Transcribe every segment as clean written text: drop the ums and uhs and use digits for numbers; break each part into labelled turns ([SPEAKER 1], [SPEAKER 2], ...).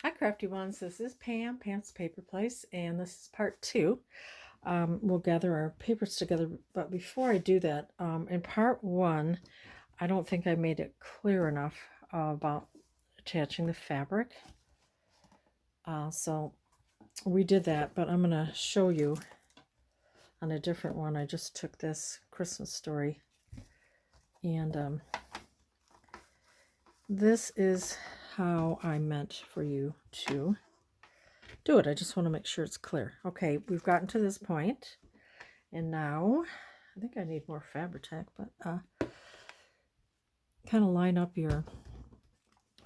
[SPEAKER 1] Hi crafty ones, this is Pam, Pam's Paper Place, and this is part 2. We'll gather our papers together, but before I do that, in part 1, I don't think I made it clear enough about attaching the fabric. So we did that, but I'm going to show you on a different one. I just took this Christmas story, and this is how I meant for you to do it. I just want to make sure it's clear. Okay, we've gotten to this point, and now I think I need more Fabri-Tac, but kind of line up your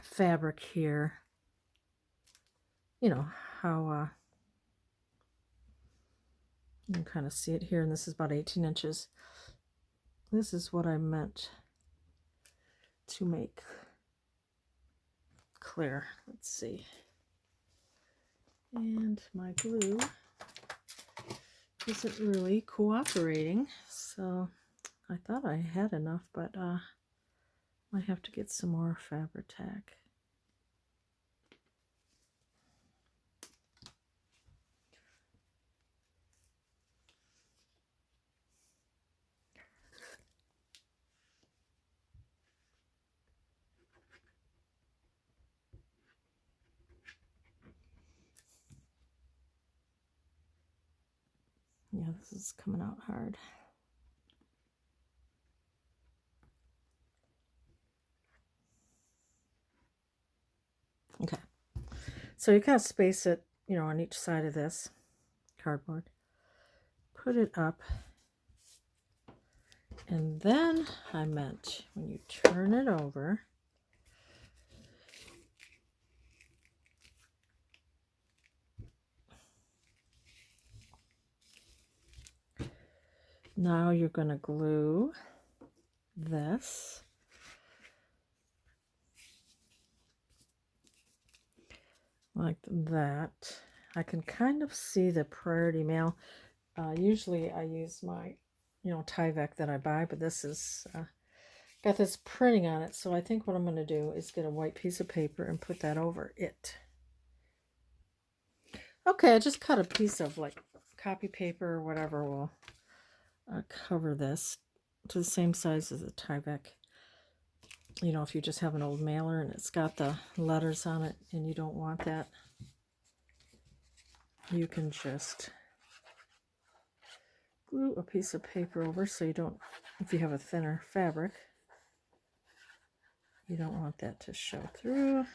[SPEAKER 1] fabric here. You know how you can kind of see it here, and this is about 18 inches. This is what I meant to make clear. Let's see. And my glue isn't really cooperating, so I thought I had enough, but might have to get some more Fabri-Tac. Yeah, this is coming out hard. Okay, so you kind of space it, you know, on each side of this cardboard. Put it up, and then I meant when you turn it over, now you're going to glue this like that. I can kind of see the Priority Mail. Usually I use my, you know, Tyvek that I buy, but this is got this printing on it, so I think what I'm going to do is get a white piece of paper and put that over it. Okay, I just cut a piece of like copy paper or whatever will cover this to the same size as the Tyvek. You know, if you just have an old mailer and it's got the letters on it and you don't want that, you can just glue a piece of paper over so you don't, if you have a thinner fabric, you don't want that to show through.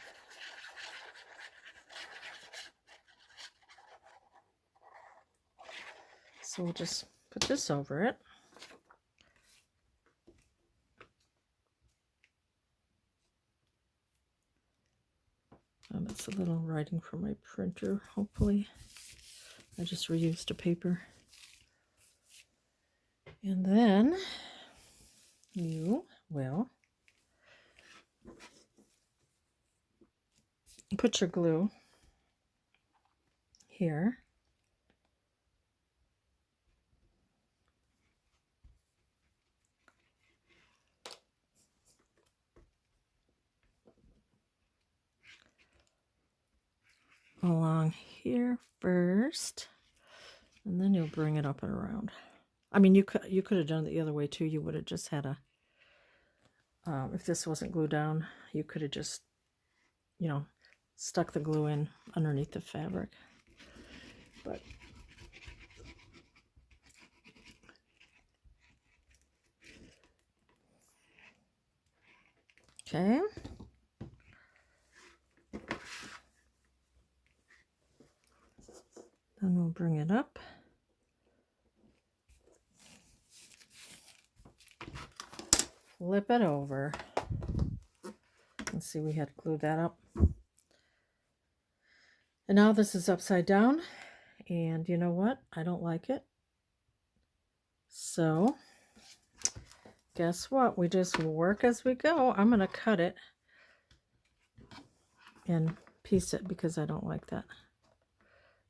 [SPEAKER 1] So we'll just put this over it. That's a little writing from my printer, hopefully. I just reused a paper. And then you will put your glue here. Along here first, and then you'll bring it up and around. I mean, you could have done it the other way too. You would have just had a, if this wasn't glued down, you could have just, you know, stuck the glue in underneath the fabric. But okay. Then we'll bring it up. Flip it over. Let's see, we had glued that up. And now this is upside down. And you know what? I don't like it. So, guess what? We just work as we go. I'm going to cut it and piece it because I don't like that.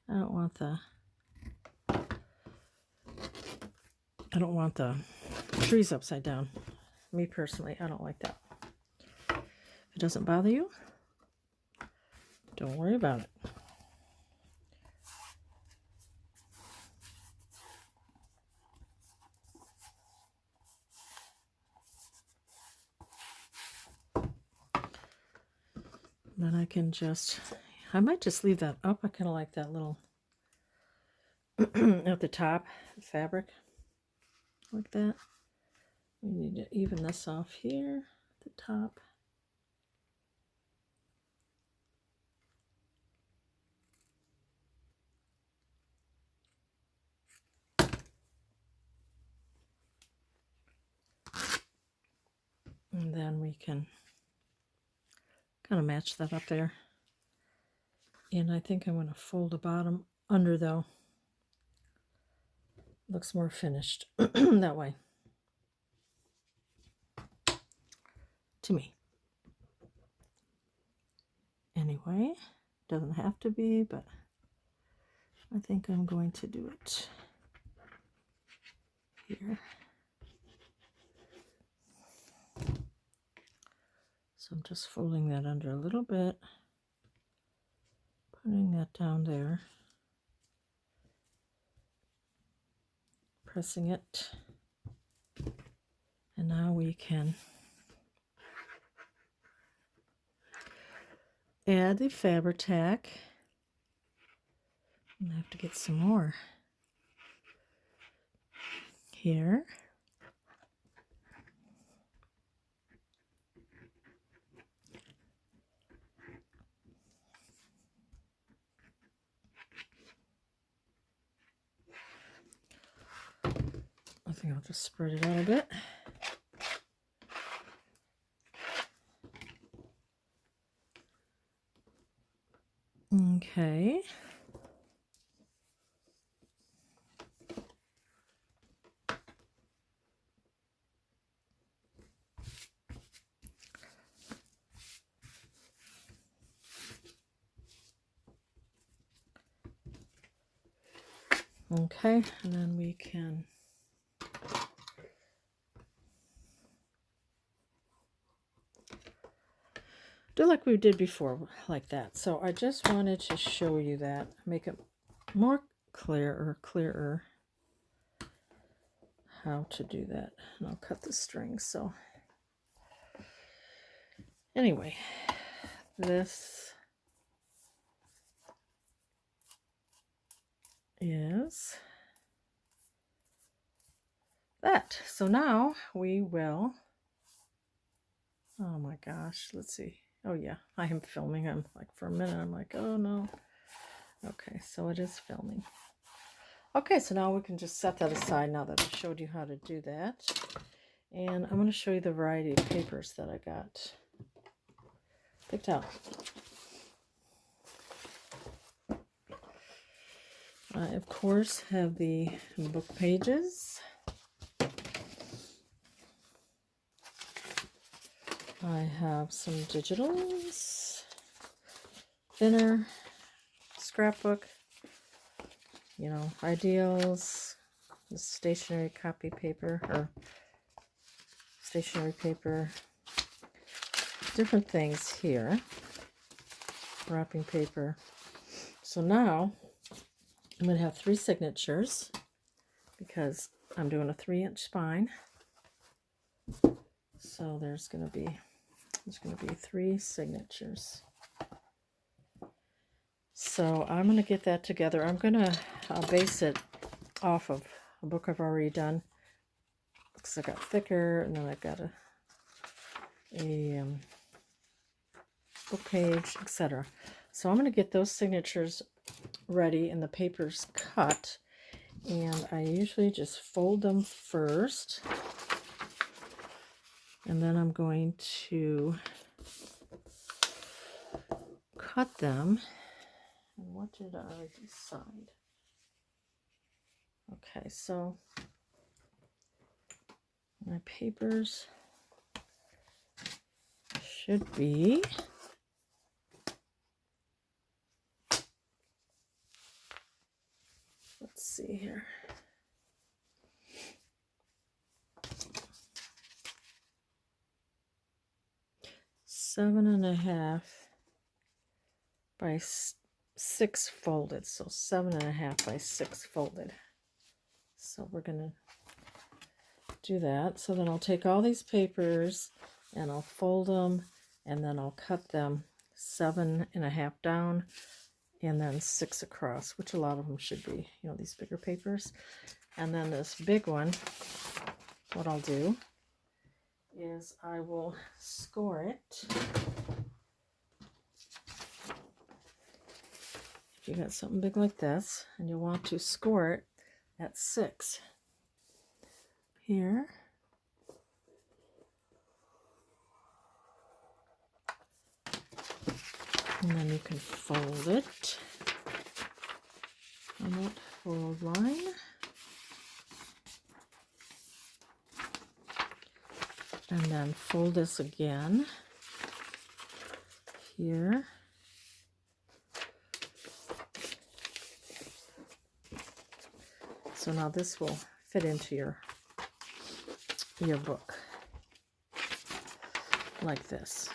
[SPEAKER 1] I don't want the trees upside down. Me personally, I don't like that. If it doesn't bother you, Don't worry about it. Then I can just, I might just leave that up. I kind of like that little at the top fabric like that. We need to even this off here at the top. And then we can kind of match that up there. And I think I'm going to fold the bottom under though. Looks more finished that way. To me. Anyway, doesn't have to be, but I think I'm going to do it here. So I'm just folding that under a little bit, putting that down there, pressing it, and now we can add the fabric tack. I have to get some more here. I think I'll just spread it out a bit. Okay. Okay, and then we can do like we did before, like that. So I just wanted to show you that, make it more clearer how to do that. And I'll cut the string. So anyway, this is that. So now we will, oh my gosh, let's see. Oh yeah, I am filming. I'm like, for a minute, I'm like, oh no. Okay, so it is filming. Okay, so now we can just set that aside now that I showed you how to do that. And I'm going to show you the variety of papers that I got picked out. I, of course, have the book pages. I have some digitals, thinner, scrapbook, you know, ideals, the stationery copy paper, or stationery paper, different things here, wrapping paper. So now I'm going to have 3 signatures because I'm doing a 3-inch spine. So there's going to be 3 signatures. So I'm going to get that together. I'm going to base it off of a book I've already done. Because I got thicker, and then I've got a book page, etc. So I'm going to get those signatures ready and the papers cut. And I usually just fold them first. And then I'm going to cut them. And what did I decide? Okay, so my papers should be let's see here. (7.5) by 6 folded, so 7.5 by 6 folded. So we're going to do that. So then I'll take all these papers and I'll fold them, and then I'll cut them 7.5 down and then 6 across, which a lot of them should be, you know, these bigger papers. And then this big one, what I'll do is I will score it. If you got something big like this and you want to score it at 6 here, and then you can fold it on that fold line. And then fold this again here. So now this will fit into your book like this.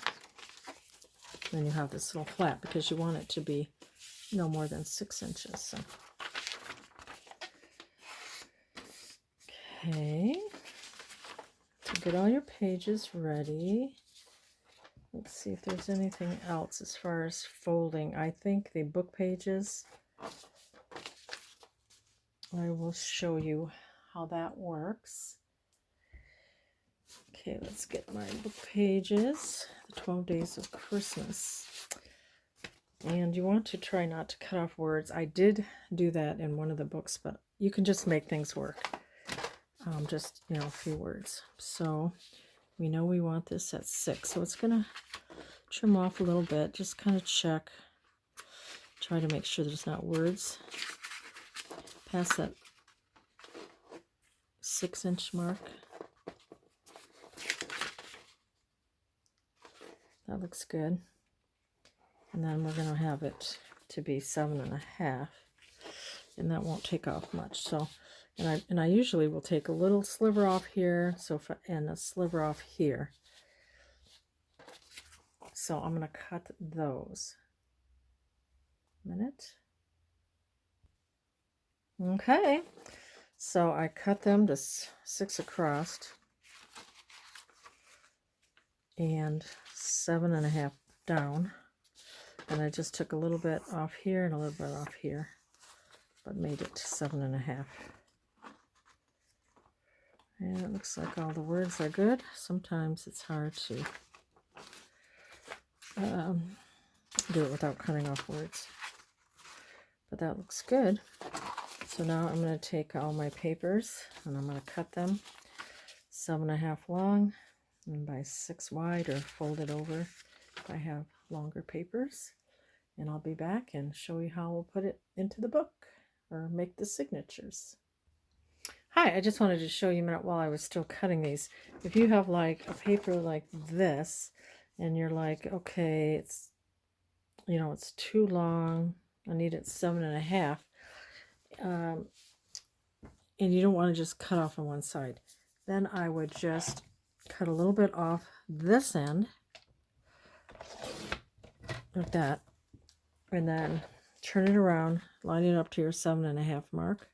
[SPEAKER 1] Then you have this little flap because you want it to be no more than 6 inches. So. Okay. So get all your pages ready. Let's see if there's anything else as far as folding. I think the book pages, I will show you how that works. Okay, let's get my book pages, the 12 Days of Christmas. And you want to try not to cut off words. I did do that in one of the books, but you can just make things work. Just, you know, a few words. So we know we want this at 6. So it's going to trim off a little bit. Just kind of check. Try to make sure there's not words past that 6-inch mark. That looks good. And then we're going to have it to be 7.5. And that won't take off much. So, and I usually will take a little sliver off here, and a sliver off here. So I'm going to cut those. Minute. Okay. So I cut them to 6 across and 7.5 down. And I just took a little bit off here and a little bit off here, but made it 7.5. And it looks like all the words are good. Sometimes it's hard to do it without cutting off words. But that looks good. So now I'm going to take all my papers and I'm going to cut them 7.5 long and by 6 wide, or fold it over if I have longer papers. And I'll be back and show you how we'll put it into the book or make the signatures. Hi, I just wanted to show you a minute while I was still cutting these. If you have like a paper like this and you're like, okay, it's, you know, it's too long, I need it 7.5, and you don't want to just cut off on one side, then I would just cut a little bit off this end like that, and then turn it around, line it up to your 7.5 mark.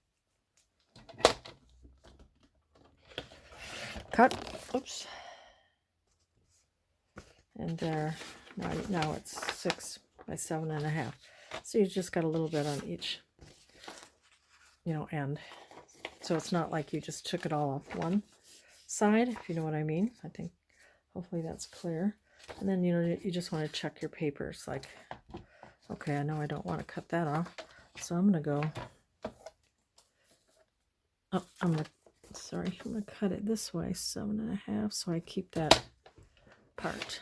[SPEAKER 1] Cut. Oops. And there. Now it's 6 by 7.5. So you just got a little bit on each, you know, end. So it's not like you just took it all off one side, if you know what I mean. I think hopefully that's clear. And then, you know, you just want to check your papers. Like, okay, I know I don't want to cut that off, so I'm going to go. Oh, I'm going to cut it this way, 7.5, so I keep that part.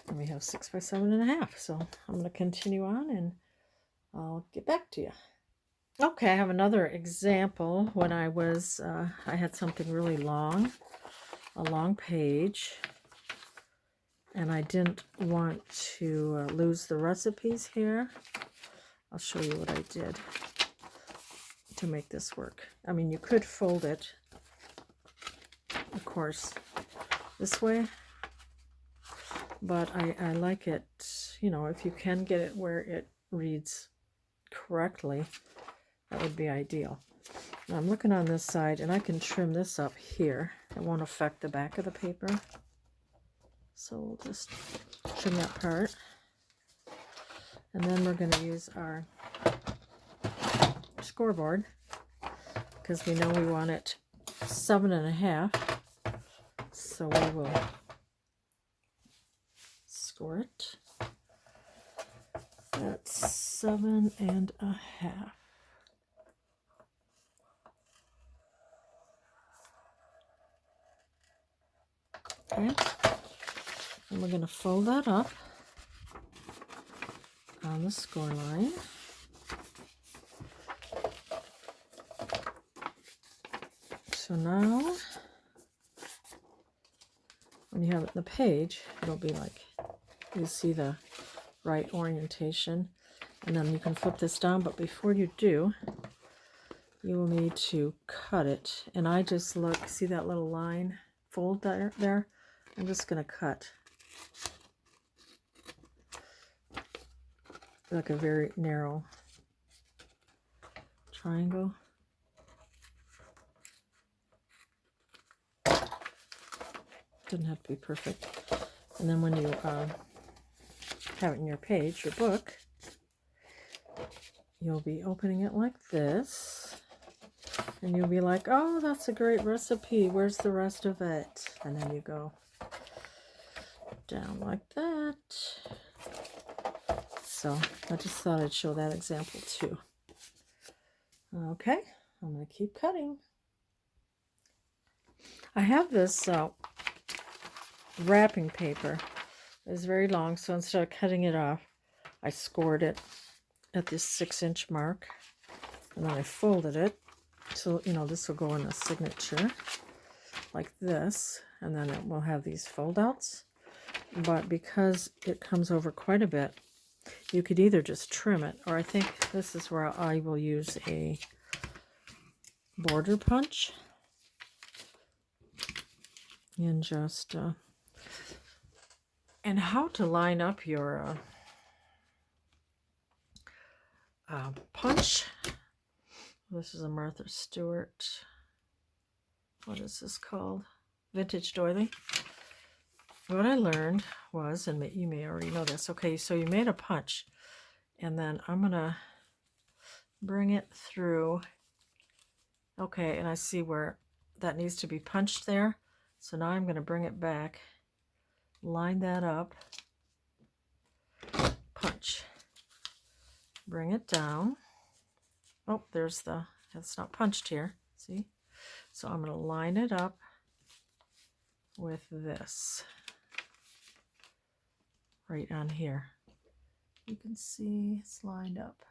[SPEAKER 1] And we have 6 by 7.5, so I'm going to continue on and I'll get back to you. Okay, I have another example. When I was, I had something really long, a long page, and I didn't want to lose the recipes here. I'll show you what I did to make this work. I mean, you could fold it, of course, this way, but I like it, you know, if you can get it where it reads correctly, that would be ideal. Now I'm looking on this side, and I can trim this up here. It won't affect the back of the paper. So we'll just trim that part. And then we're going to use our scoreboard, because we know we want it 7.5. So we will score it. That's 7.5. Okay. And we're going to fold that up on the score line. So now, when you have it in the page, it'll be like, you see the right orientation, and then you can flip this down, but before you do, you will need to cut it. And I just look, see that little line fold there? I'm just going to cut like a very narrow triangle. Doesn't have to be perfect. And then when you have it in your page, your book, you'll be opening it like this, and you'll be like, oh, that's a great recipe, where's the rest of it? And then you go down like that. So I just thought I'd show that example too. Okay, I'm going to keep cutting. I have this wrapping paper. It's very long, so instead of cutting it off, I scored it at this 6-inch mark, and then I folded it. So, you know, this will go in a signature like this, and then it will have these fold outs. But because it comes over quite a bit, you could either just trim it, or I think this is where I will use a border punch and just and how to line up your punch. This is a Martha Stewart, what is this called? Vintage doily. What I learned was, and you may already know this, okay, so you made a punch, and then I'm going to bring it through. Okay, and I see where that needs to be punched there. So now I'm going to bring it back, line that up, punch, bring it down. Oh, there's it's not punched here, see? So I'm going to line it up with this right on here. You can see it's lined up.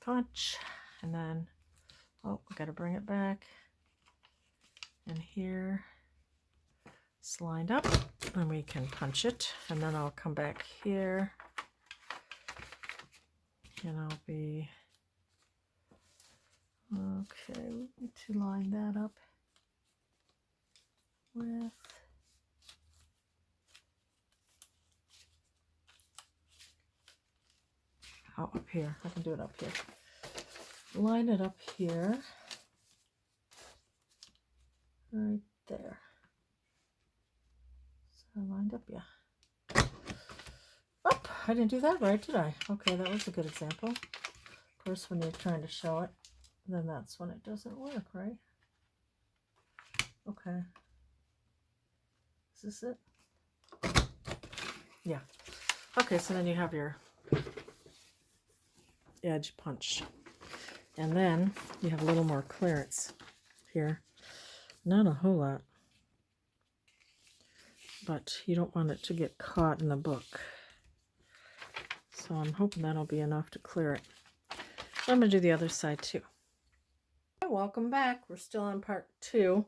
[SPEAKER 1] Punch, and then, oh, we got to bring it back. And here, it's lined up, and we can punch it. And then I'll come back here, and I'll be, okay, we need to line that up with, oh, up here. I can do it up here. Line it up here, right there. So I lined up, yeah. Oh, I didn't do that right, did I? Okay, that was a good example. Of course, when you're trying to show it, then that's when it doesn't work, right? Okay. Is this it? Yeah. Okay, so then you have your edge punched. And then you have a little more clearance here. Not a whole lot. But you don't want it to get caught in the book. So I'm hoping that'll be enough to clear it. So I'm going to do the other side too. Welcome back. We're still on part 2.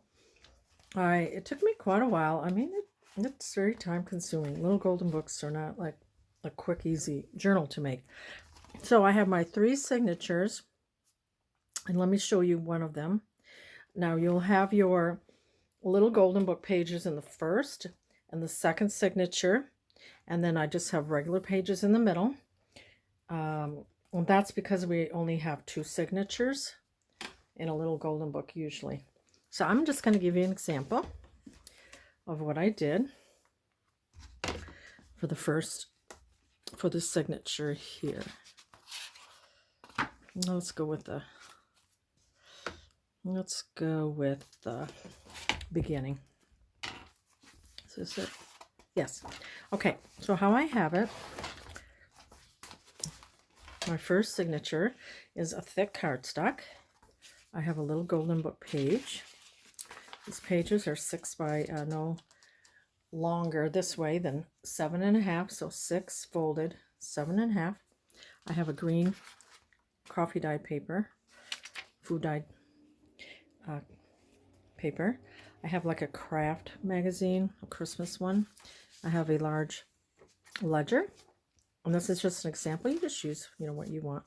[SPEAKER 1] It took me quite a while. I mean, it's very time consuming. Little golden books are not like a quick, easy journal to make. So I have my 3 signatures, and let me show you one of them. Now you'll have your little golden book pages in the first and the second signature, and then I just have regular pages in the middle. Well, that's because we only have 2 signatures in a little golden book usually. So I'm just going to give you an example of what I did for the signature here. Let's go with the beginning. Is this it? Yes. Okay, so how I have it, my first signature is a thick cardstock. I have a little golden book page. These pages are 6 by no longer this way than 7.5, so 6 folded, 7.5. I have a green coffee dyed paper, food dyed paper. I have like a craft magazine, a Christmas one. I have a large ledger, and this is just an example. You just use, what you want.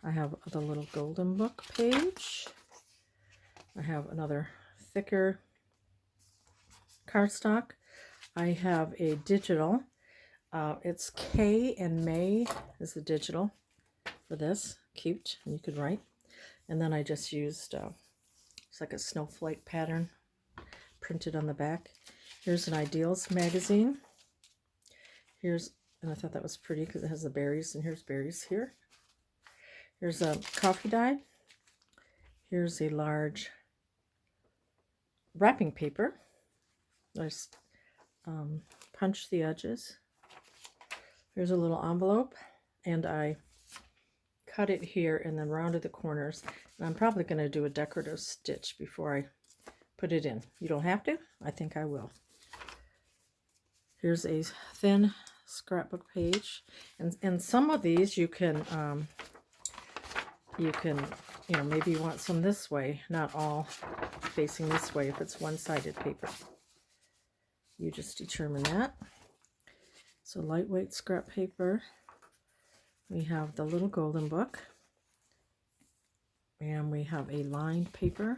[SPEAKER 1] I have the little golden book page. I have another thicker cardstock. I have a digital. It's K and May is the digital for this. Cute, and you could write. And then I just used, it's like a snowflake pattern printed on the back. Here's an Ideals magazine. And I thought that was pretty because it has the berries, and here's berries here. Here's a coffee dye. Here's a large wrapping paper. I punched the edges. Here's a little envelope, and I cut it here and then rounded the corners. And I'm probably going to do a decorative stitch before I put it in. You don't have to. I think I will. Here's a thin scrapbook page, and some of these you can maybe you want some this way, not all facing this way if it's one-sided paper. You just determine that. So lightweight scrap paper. We have the little golden book, and we have a lined paper.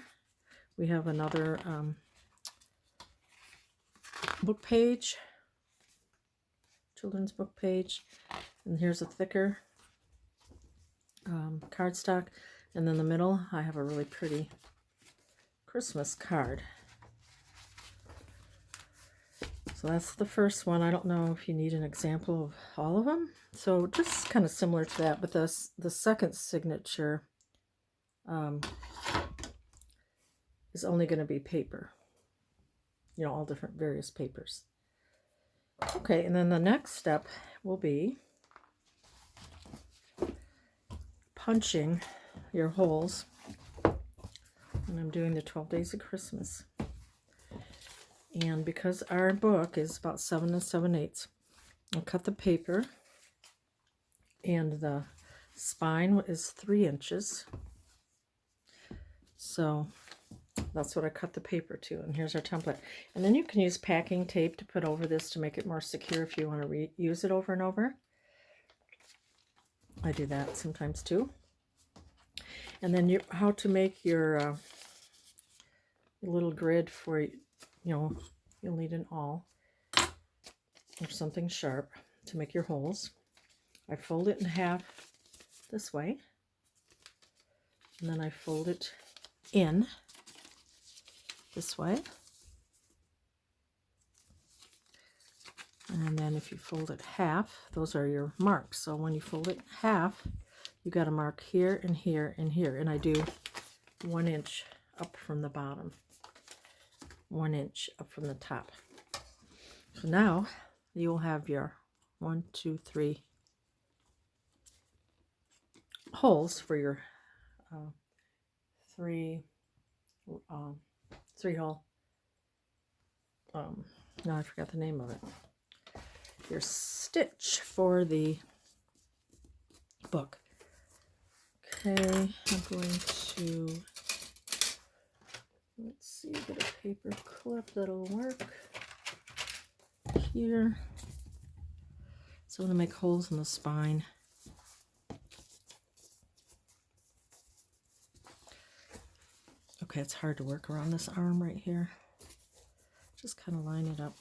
[SPEAKER 1] We have another book page, children's book page, and here's a thicker cardstock, and in the middle I have a really pretty Christmas card. So that's the first one. I don't know if you need an example of all of them, so just kind of similar to that, but the second signature is only going to be paper, all different various papers. Okay, and then the next step will be punching your holes, and I'm doing the 12 Days of Christmas. And because our book is about 7 7/8, I'll cut the paper, and the spine is 3 inches. So that's what I cut the paper to, and here's our template. And then you can use packing tape to put over this to make it more secure if you want to use it over and over. I do that sometimes too. And then how to make your little grid for, you'll need an awl or something sharp to make your holes. I fold it in half this way, and then I fold it in this way, and then if you fold it half, those are your marks. So when you fold it half, you got to mark here and here and here, and I do 1 inch up from the bottom, 1 inch up from the top. So now you'll have your 1, 2, 3 holes for your 3 hole, no, I forgot the name of it, your stitch for the book. Okay, I'm going to, let's see, get a paper clip that'll work here. So I'm going to make holes in the spine. Okay, it's hard to work around this arm right here. Just kind of line it up.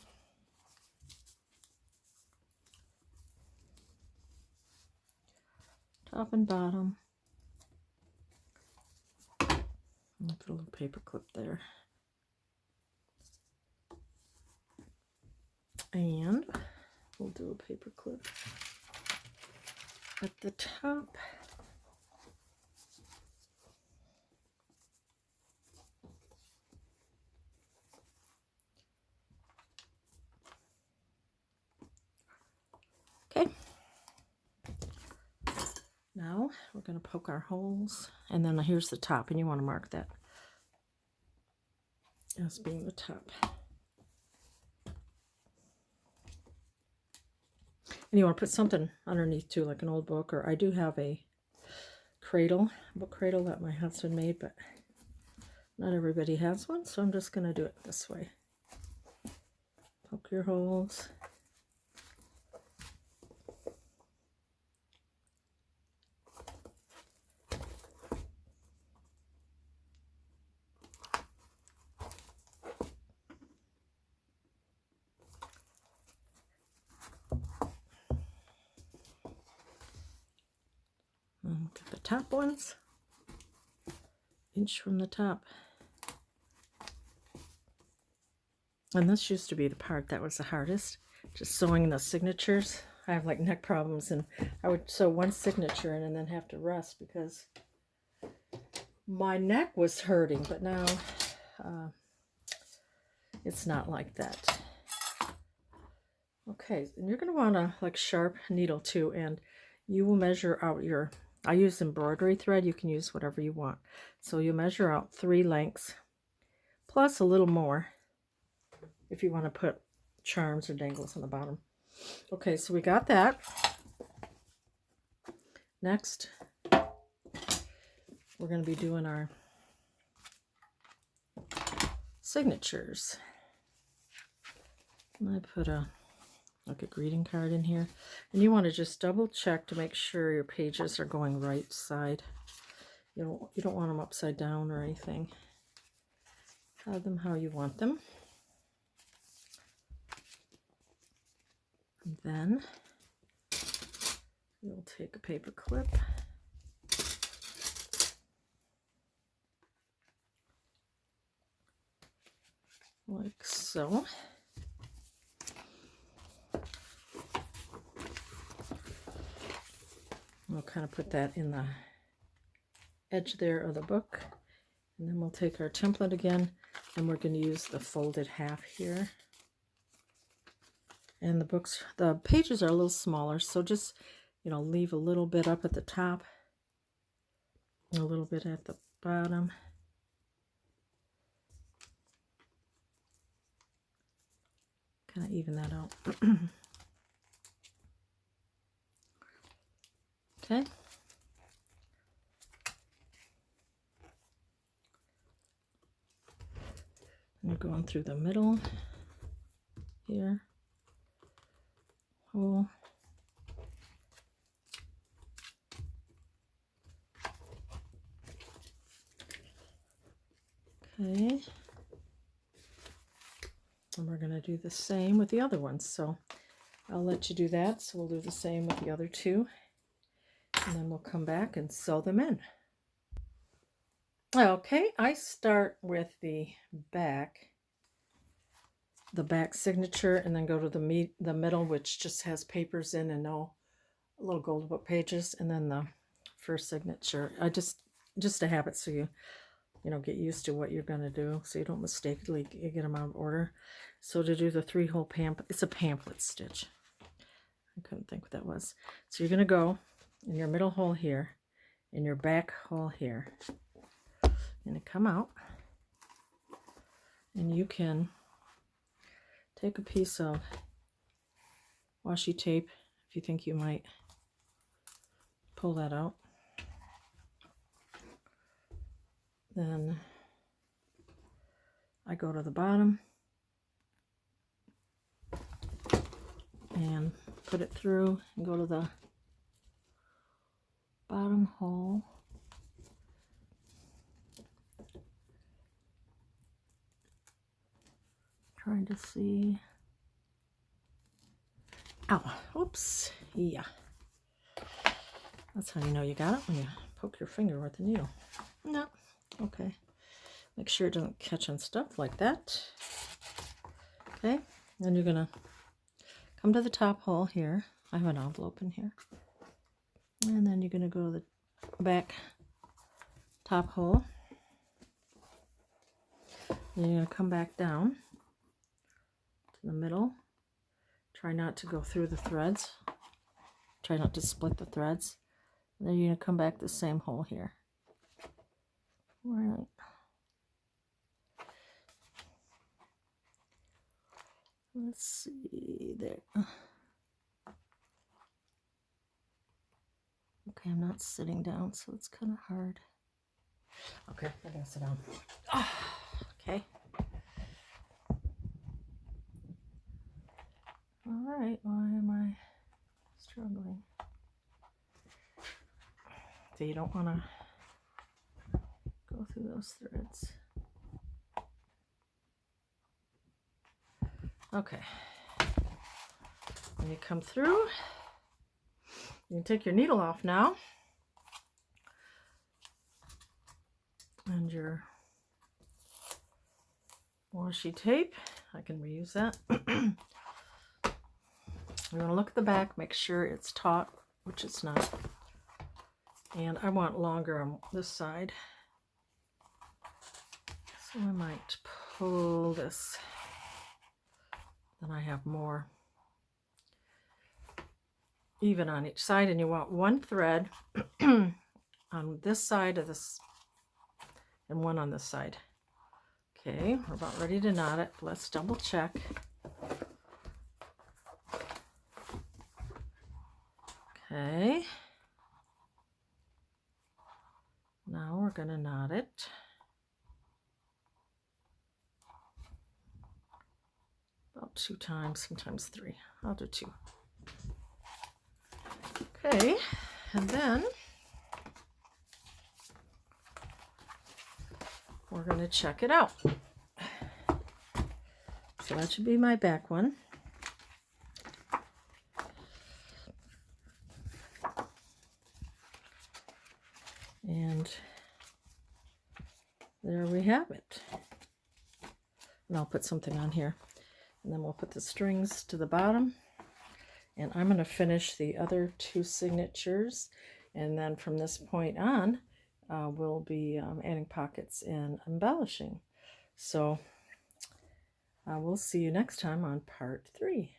[SPEAKER 1] Top and bottom. And put a little paper clip there. And we'll do a paper clip at the top. Okay. Now we're going to poke our holes, and then here's the top, and you want to mark that as being the top. And you want to put something underneath too, like an old book, or I do have a book cradle that my husband made, but not everybody has one, so I'm just going to do it this way. Poke your holes. And get the top ones, inch from the top. And this used to be the part that was the hardest, just sewing the signatures. I have like neck problems, and I would sew one signature in and then have to rest because my neck was hurting, but now it's not like that. Okay, and you're going to want a like sharp needle too, and you will measure out your, I use embroidery thread, you can use whatever you want. So you measure out 3 lengths plus a little more if you want to put charms or dangles on the bottom. Okay, so we got that. Next, we're going to be doing our signatures. And I put a greeting card in here, and you want to just double check to make sure your pages are going right side. You don't want them upside down or anything. Have them how you want them. And then you'll take a paper clip, like so. We'll kind of put that in the edge there of the book, and then we'll take our template again, and we're going to use the folded half here. And the pages are a little smaller, so just, leave a little bit up at the top, a little bit at the bottom. Kind of even that out. Okay. And you're going through the middle here. Hole. Okay. And we're going to do the same with the other ones. So I'll let you do that. So we'll do the same with the other 2. And then we'll come back and sew them in. Okay, I start with the back signature, and then go to the middle, which just has papers in and no little gold book pages, and then the first signature. I just a habit, so you get used to what you're going to do, so you don't mistakenly get them out of order. So to do the 3-hole pamphlet, it's a pamphlet stitch. I couldn't think what that was. So you're going to go in your middle hole here, in your back hole here, and come out, and you can take a piece of washi tape if you think you might pull that out. Then I go to the bottom and put it through and go to the bottom hole. Trying to see. Ow, oops, yeah. That's how you know you got it, when you poke your finger with the needle. No, okay. Make sure it doesn't catch on stuff like that. Okay, then you're gonna come to the top hole here. I have an envelope in here. And then you're gonna go to the back top hole. Then you're gonna come back down to the middle. Try not to go through the threads. Try not to split the threads. And then you're going to come back the same hole here. Right. Let's see there. Okay, I'm not sitting down, so it's kind of hard. Okay, I gotta sit down. Okay. All right, why am I struggling? So you don't want to go through those threads. Okay. When you come through, you can take your needle off now. And your washi tape, I can reuse that. You want to look at the back, make sure it's taut, which it's not. And I want longer on this side. So I might pull this. Then I have more even on each side. And you want one thread on this side of this and one on this side. Okay, we're about ready to knot it. Let's double check. Okay. Now we're going to knot it. About 2 times, sometimes 3. I'll do 2. Okay, and then we're going to check it out. So that should be my back one. And there we have it. And I'll put something on here. And then we'll put the strings to the bottom. And I'm going to finish the other 2 signatures. And then from this point on, we'll be adding pockets and embellishing. So we'll see you next time on part 3.